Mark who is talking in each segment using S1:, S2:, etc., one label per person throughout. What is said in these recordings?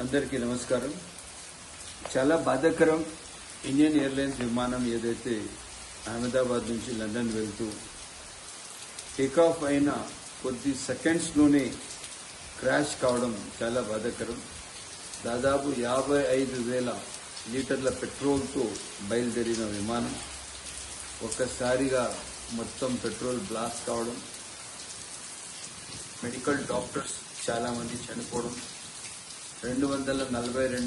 S1: అందరికీ నమస్కారం. చాలా బాధాకరం. ఇండియన్ ఎయిర్లైన్స్ విమానం ఏదైతే అహ్మదాబాద్ నుంచి లండన్ వెళ్తూ టేకాఫ్ అయిన కొద్ది సెకండ్స్లోనే క్రాష్ కావడం చాలా బాధాకరం. దాదాపు 55,000 లీటర్ల పెట్రోల్తో బయలుదేరిన విమానం ఒక్కసారిగా మొత్తం పెట్రోల్ బ్లాస్ట్ కావడం, మెడికల్ డాక్టర్స్ చాలామంది చనిపోవడం, 241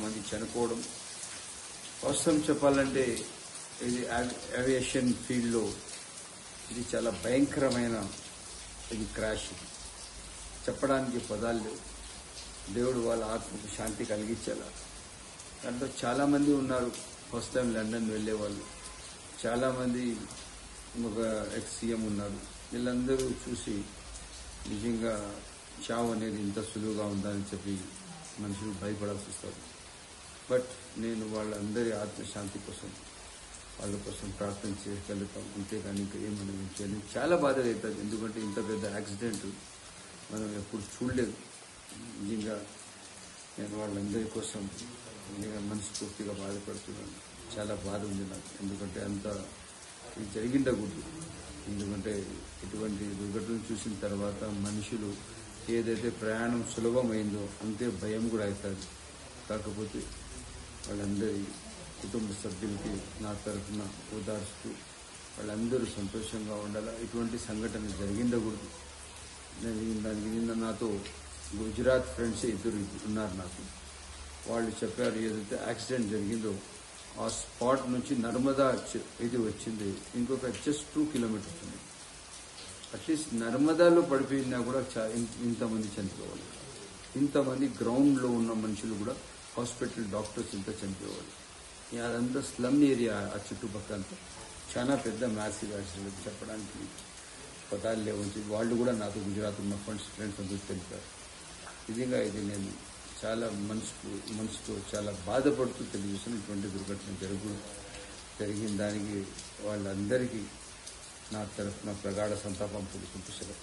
S1: మంది చనిపోవడం. వాస్తవం చెప్పాలంటే ఇది ఏవియేషన్ ఫీల్డ్లో ఇది చాలా భయంకరమైన ఇది క్రాష్. చెప్పడానికి పదాలు లేవు. దేవుడు వాళ్ళ ఆత్మకు శాంతి కలిగించాల. దాంట్లో చాలామంది ఉన్నారు ఫస్ట్ టైం లండన్ వెళ్ళే వాళ్ళు, చాలామంది ఒక ఎక్స్ సీఎం ఉన్నారు. వీళ్ళందరూ చూసి నిజంగా చావు అనేది ఇంత సులువుగా ఉందని చెప్పి మనుషులు భయపడాల్సి వస్తారు. బట్ నేను వాళ్ళందరి ఆత్మశాంతి కోసం వాళ్ళ కోసం ప్రార్థన చేయగలుగుతాం, అంతేగాని ఇంకా ఏమని చేయాలి. చాలా బాధ అవుతుంది, ఎందుకంటే ఇంత పెద్ద యాక్సిడెంట్ మనం ఎప్పుడు చూడలేదు. నిజంగా నేను వాళ్ళందరి కోసం మనస్ఫూర్తిగా బాధపడుతున్నాను. చాలా బాధ ఉంది నాకు, ఎందుకంటే అంత ఇది జరిగిండకూడదు. ఎందుకంటే ఇటువంటి దుర్ఘటనలు చూసిన తర్వాత మనుషులు ఏదైతే ప్రయాణం సులభమైందో అంతే భయం కూడా అవుతుంది. కాకపోతే వాళ్ళందరి కుటుంబ సభ్యులకి నా తరఫున ఓదార్స్తూ వాళ్ళందరూ సంతోషంగా ఉండాలి. ఇటువంటి సంఘటన జరిగిండకూడదు. దానికి నిన్న నాతో గుజరాత్ ఫ్రెండ్స్ ఇద్దరు ఉన్నారు నాకు. వాళ్ళు చెప్పారు ఏదైతే యాక్సిడెంట్ జరిగిందో ఆ స్పాట్ నుంచి నర్మదా ఇది వచ్చింది ఇంకొక జస్ట్ 2 కిలోమీటర్స్ ఉంది. అట్లీస్ట్ నర్మదాలో పడిపోయినా కూడా ఇంతమంది చనిపోవాలి. ఇంతమంది గ్రౌండ్లో ఉన్న మనుషులు కూడా హాస్పిటల్ డాక్టర్స్ ఇంత చనిపోవాలి. అదంతా స్లమ్ ఏరియా, ఆ చుట్టుపక్కలంతా చాలా పెద్ద మ్యాసివ్ యాక్సిడెంట్. చెప్పడానికి పదాలు లేవచ్చు. వాళ్ళు కూడా నాతో గుజరాత్ ఉన్న ఫ్రెండ్స్ అందరూ తెలిపారు. నిజంగా ఇది నేను చాలా మనసుతో చాలా బాధపడుతూ తెలియజేసిన ఇటువంటి దుర్ఘటన జరిగిన దానికి వాళ్ళందరికీ నా తరఫున ప్రగాఢ సంతాపం తెలుపుకుంటూ సెలవు.